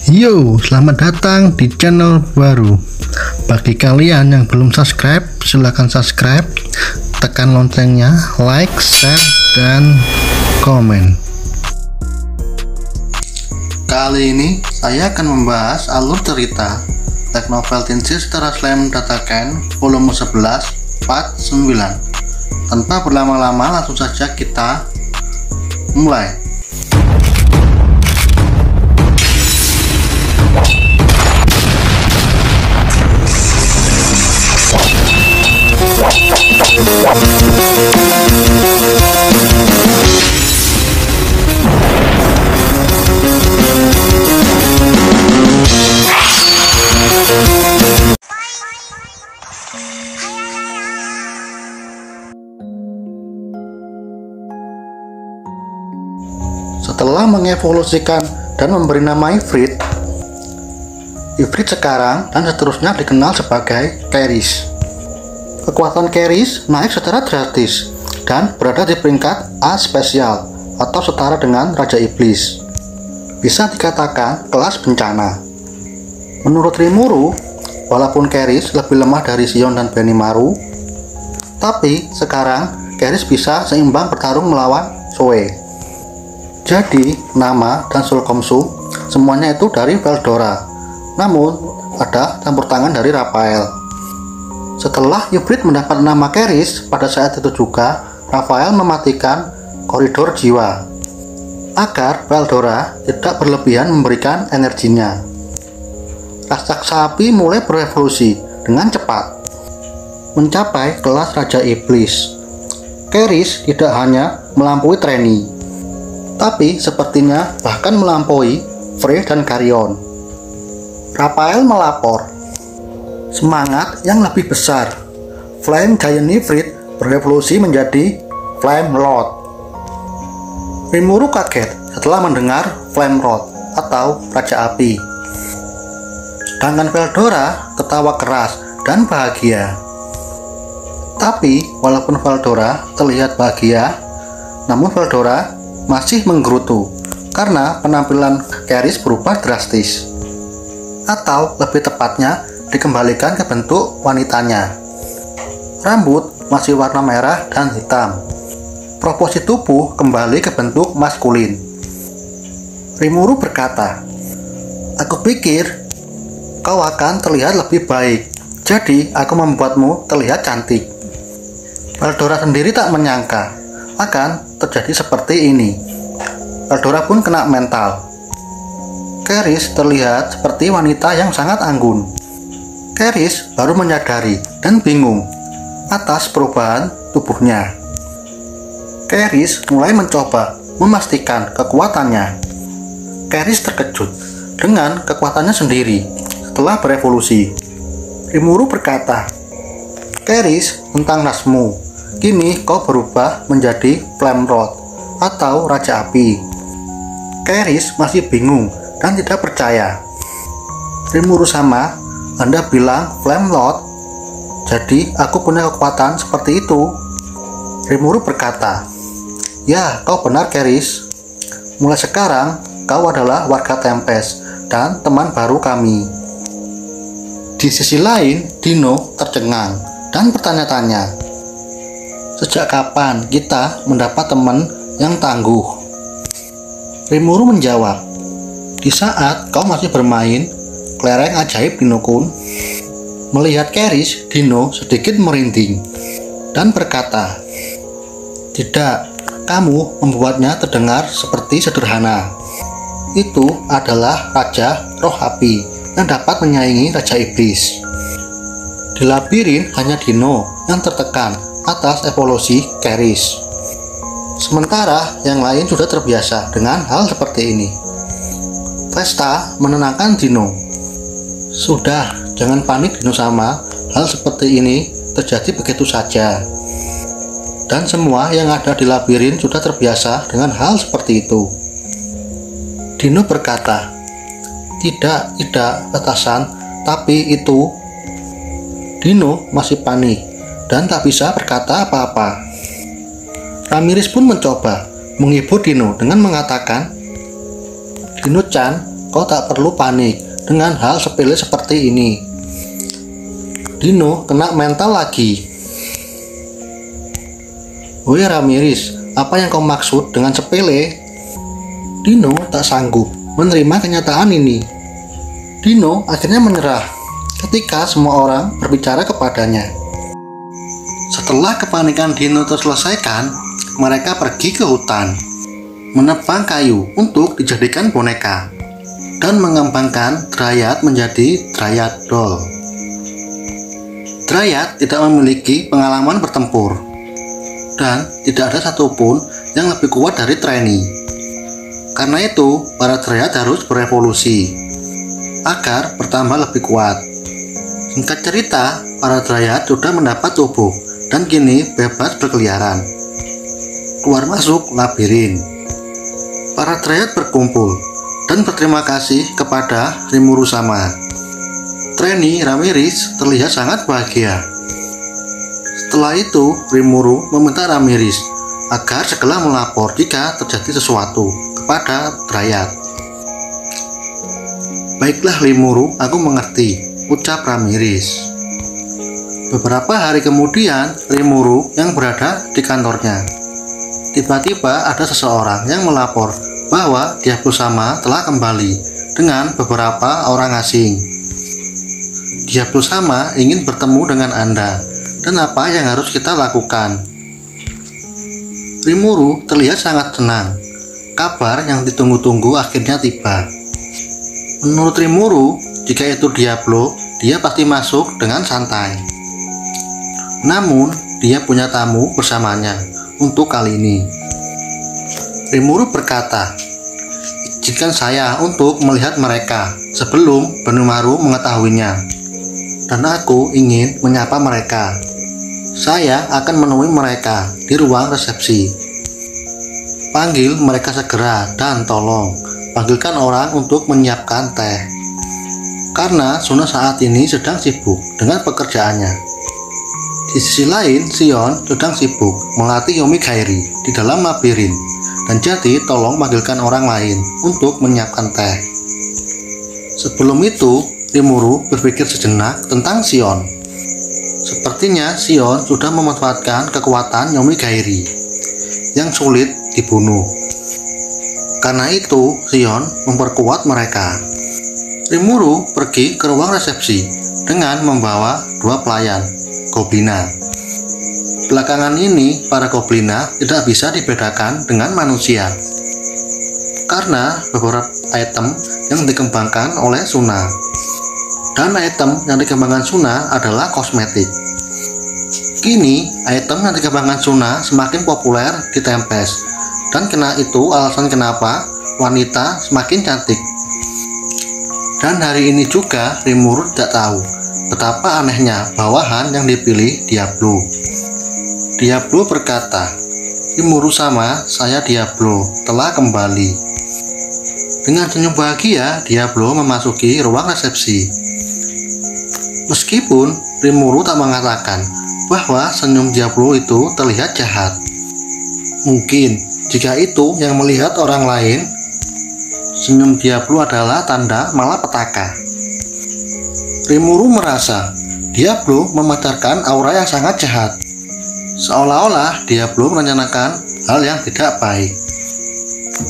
Yo, selamat datang di channel baru. Bagi kalian yang belum subscribe, silahkan subscribe, tekan loncengnya, like, share, dan komen. Kali ini saya akan membahas alur cerita light novel Teen Sister Slam Dataken volume 11 part 9. Tanpa berlama-lama, langsung saja kita mulai. Setelah mengevolusikan dan memberi nama Ifrit sekarang dan seterusnya dikenal sebagai Keris. Kekuatan Keris naik secara drastis dan berada di peringkat A spesial atau setara dengan Raja Iblis. Bisa dikatakan kelas bencana. Menurut Rimuru, walaupun Keris lebih lemah dari Shion dan Benimaru, tapi sekarang Keris bisa seimbang bertarung melawan Zoe. Jadi, nama dan Sulkomsu semuanya itu dari Veldora. Namun, ada campur tangan dari Raphael. Setelah Ifrit mendapat nama Keris, pada saat itu juga Raphael mematikan koridor jiwa agar Veldora tidak berlebihan memberikan energinya. Raksasa api mulai berevolusi dengan cepat mencapai kelas Raja Iblis. Keris tidak hanya melampaui Treni, tapi sepertinya bahkan melampaui Frey dan Carrion. Raphael melapor semangat yang lebih besar. Flame Giant Ifrit berevolusi menjadi Flame Lord. Rimuru kaget setelah mendengar Flame Lord atau Raja Api. Sedangkan Veldora tertawa keras dan bahagia. Tapi walaupun Veldora terlihat bahagia, namun Veldora masih menggerutu karena penampilan Keris berubah drastis, atau lebih tepatnya dikembalikan ke bentuk wanitanya. Rambut masih warna merah dan hitam. Proporsi tubuh kembali ke bentuk maskulin. Rimuru berkata, "Aku pikir kau akan terlihat lebih baik, jadi aku membuatmu terlihat cantik." Veldora sendiri tak menyangka akan terjadi seperti ini. Veldora pun kena mental. Keris terlihat seperti wanita yang sangat anggun. Keris baru menyadari dan bingung atas perubahan tubuhnya. Keris mulai mencoba memastikan kekuatannya. Keris terkejut dengan kekuatannya sendiri setelah berevolusi. Rimuru berkata, "Keris, tentang nasmu, kini kau berubah menjadi Flame Lord atau Raja Api." Keris masih bingung dan tidak percaya. "Rimuru sama, Anda bilang Flame Lord, jadi aku punya kekuatan seperti itu?" Rimuru berkata, "Ya, kau benar Keris. Mulai sekarang kau adalah warga Tempest dan teman baru kami." Di sisi lain, Dino tercengang dan bertanya-tanya, "Sejak kapan kita mendapat teman yang tangguh?" Rimuru menjawab, "Di saat kau masih bermain kelereng ajaib Dino-kun." Melihat Keris, Dino sedikit merinding dan berkata, "Tidak, kamu membuatnya terdengar seperti sederhana. Itu adalah Raja Roh Api yang dapat menyaingi Raja Iblis." Di labirin hanya Dino yang tertekan atas evolusi Keris. Sementara yang lain sudah terbiasa dengan hal seperti ini. Vesta menenangkan Dino. "Sudah, jangan panik Dino sama, hal seperti ini terjadi begitu saja. Dan semua yang ada di labirin sudah terbiasa dengan hal seperti itu." Dino berkata, Tidak, atasan, tapi itu..." Dino masih panik dan tak bisa berkata apa-apa. Ramirez pun mencoba menghibur Dino dengan mengatakan, "Dino-chan, kau tak perlu panik dengan hal sepele seperti ini. Dino kena mental lagi. Woi Ramirez, apa yang kau maksud dengan sepele? Dino tak sanggup menerima kenyataan ini. Dino akhirnya menyerah ketika semua orang berbicara kepadanya. Setelah kepanikan Dino terselesaikan, mereka pergi ke hutan, menebang kayu untuk dijadikan boneka, dan mengembangkan Dryad menjadi Dryad Doll. Dryad tidak memiliki pengalaman bertempur, dan tidak ada satupun yang lebih kuat dari Trenny. Karena itu, para Dryad harus berevolusi agar bertambah lebih kuat. Singkat cerita, para Dryad sudah mendapat tubuh dan kini bebas berkeliaran, keluar masuk labirin. Para Dryad berkumpul dan berterima kasih kepada Rimuru sama. Trenny Ramirez terlihat sangat bahagia. Setelah itu, Rimuru meminta Ramirez agar segera melapor jika terjadi sesuatu kepada Dryad. Baiklah Rimuru, aku mengerti, ucap Ramirez. Beberapa hari kemudian, Rimuru yang berada di kantornya. Tiba-tiba ada seseorang yang melapor bahwa Diablo sama telah kembali dengan beberapa orang asing. Diablo sama ingin bertemu dengan Anda, dan apa yang harus kita lakukan? Rimuru terlihat sangat senang. Kabar yang ditunggu-tunggu akhirnya tiba. Menurut Rimuru, jika itu Diablo, dia pasti masuk dengan santai. Namun, dia punya tamu bersamanya untuk kali ini. Rimuru berkata, izinkan saya untuk melihat mereka sebelum Benimaru mengetahuinya. Dan aku ingin menyapa mereka. Saya akan menemui mereka di ruang resepsi. Panggil mereka segera dan tolong panggilkan orang untuk menyiapkan teh. Karena Suna saat ini sedang sibuk dengan pekerjaannya. Di sisi lain, Sion sedang sibuk melatih Yomigaeri di dalam labirin, dan jadi tolong panggilkan orang lain untuk menyiapkan teh. Sebelum itu, Rimuru berpikir sejenak tentang Sion. Sepertinya Sion sudah memanfaatkan kekuatan Yomigaeri yang sulit dibunuh. Karena itu, Sion memperkuat mereka. Rimuru pergi ke ruang resepsi dengan membawa 2 pelayan Goblina. Belakangan ini, para Goblina tidak bisa dibedakan dengan manusia karena beberapa item yang dikembangkan oleh Suna. Dan item yang dikembangkan Suna adalah kosmetik. Kini, item yang dikembangkan Suna semakin populer di Tempest, dan karena itu alasan kenapa wanita semakin cantik. Dan hari ini juga Rimuru tidak tahu betapa anehnya bawahan yang dipilih Diablo. Diablo berkata, Rimuru sama, saya Diablo, telah kembali. Dengan senyum bahagia, Diablo memasuki ruang resepsi. Meskipun Rimuru tak mengatakan bahwa senyum Diablo itu terlihat jahat. Mungkin jika itu yang melihat orang lain, senyum Diablo adalah tanda malapetaka. Rimuru merasa Diablo memancarkan aura yang sangat jahat, seolah-olah Diablo merencanakan hal yang tidak baik.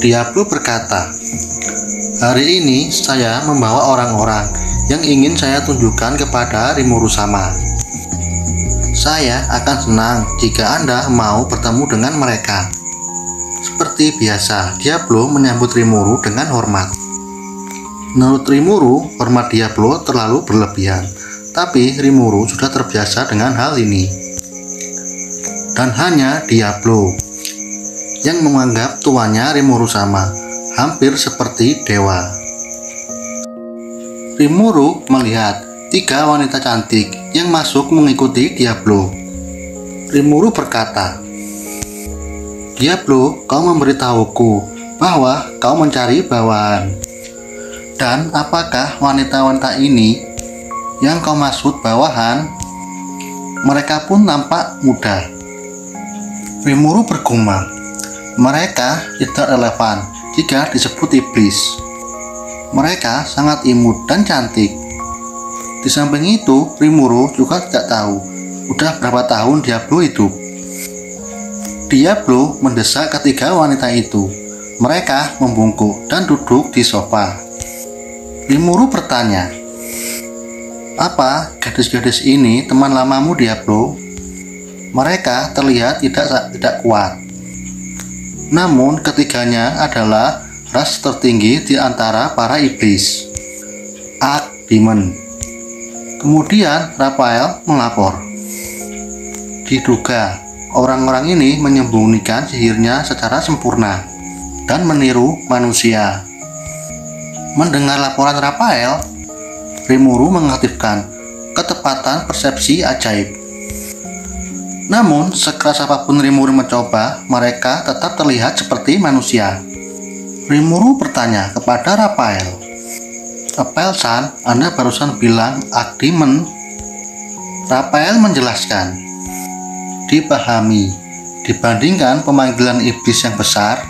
Diablo berkata, hari ini saya membawa orang-orang yang ingin saya tunjukkan kepada Rimuru sama. Saya akan senang jika Anda mau bertemu dengan mereka. Seperti biasa, Diablo menyambut Rimuru dengan hormat. Menurut Rimuru, hormat Diablo terlalu berlebihan, tapi Rimuru sudah terbiasa dengan hal ini. Dan hanya Diablo yang menganggap tuannya Rimuru sama, hampir seperti dewa. Rimuru melihat 3 wanita cantik yang masuk mengikuti Diablo. Rimuru berkata, Diablo, kau memberitahuku bahwa kau mencari bawahan. Dan apakah wanita-wanita ini yang kau maksud bawahan? Mereka pun nampak muda. Rimuru bergumam, mereka tidak relevan jika disebut iblis. Mereka sangat imut dan cantik. Di samping itu, Rimuru juga tidak tahu udah berapa tahun Diablo hidup. Diablo mendesak ketiga wanita itu. Mereka membungkuk dan duduk di sofa. Rimuru bertanya, "Apa gadis-gadis ini teman lamamu, Diablo?" Mereka terlihat tidak kuat. Namun ketiganya adalah ras tertinggi di antara para iblis, Archdemon. Kemudian Raphael melapor. Diduga orang-orang ini menyembunyikan sihirnya secara sempurna dan meniru manusia. Mendengar laporan Raphael, Rimuru mengaktifkan ketepatan persepsi ajaib. Namun, sekeras apapun Rimuru mencoba, mereka tetap terlihat seperti manusia. Rimuru bertanya kepada Raphael, "Raphael-san, Anda barusan bilang Archdemon?" Raphael menjelaskan, "Dipahami, dibandingkan pemanggilan iblis yang besar,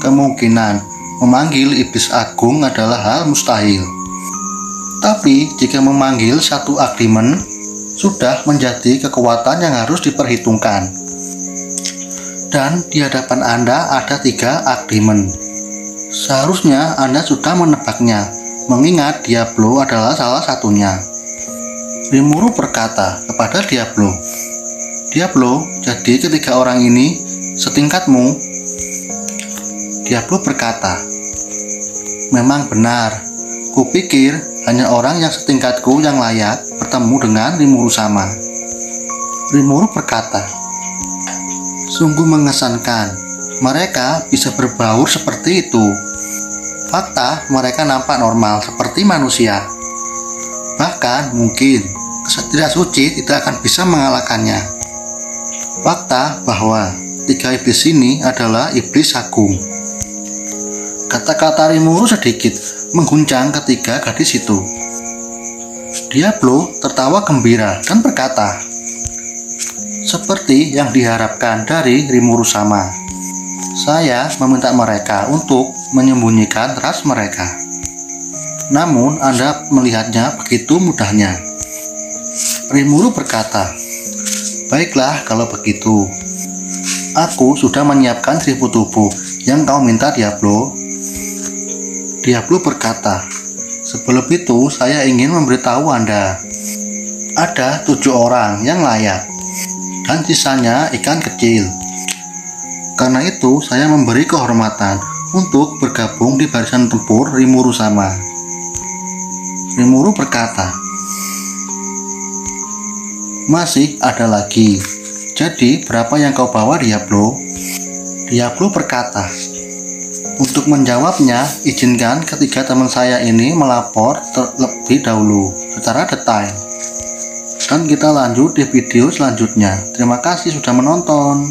kemungkinan memanggil iblis agung adalah hal mustahil. Tapi jika memanggil satu Archdemon, sudah menjadi kekuatan yang harus diperhitungkan. Dan di hadapan Anda ada 3 Archdemon. Seharusnya Anda sudah menebaknya, mengingat Diablo adalah salah satunya." Rimuru berkata kepada Diablo, "Diablo, jadi ketiga orang ini setingkatmu?" Diablo berkata, "Memang benar. Kupikir hanya orang yang setingkatku yang layak bertemu dengan Rimuru sama." Rimuru berkata, "Sungguh mengesankan. Mereka bisa berbaur seperti itu. Fakta, mereka nampak normal seperti manusia. Bahkan mungkin tidak suci tidak akan bisa mengalahkannya. Fakta bahwa 3 iblis ini adalah iblis agung." Kata-kata Rimuru sedikit mengguncang ketiga gadis itu. Diablo tertawa gembira dan berkata, "Seperti yang diharapkan dari Rimuru sama. Saya meminta mereka untuk menyembunyikan ras mereka. Namun Anda melihatnya begitu mudahnya." Rimuru berkata, "Baiklah kalau begitu. Aku sudah menyiapkan 1000 tubuh yang kau minta, Diablo." Diablo berkata, "Sebelum itu saya ingin memberitahu Anda. Ada 7 orang yang layak, dan sisanya ikan kecil. Karena itu saya memberi kehormatan untuk bergabung di barisan tempur Rimuru sama." Rimuru berkata, "Masih ada lagi. Jadi berapa yang kau bawa, Diablo?" Diablo berkata, "Untuk menjawabnya, izinkan ketiga teman saya ini melapor terlebih dahulu secara detail. Dan kita lanjut di video selanjutnya. Terima kasih sudah menonton."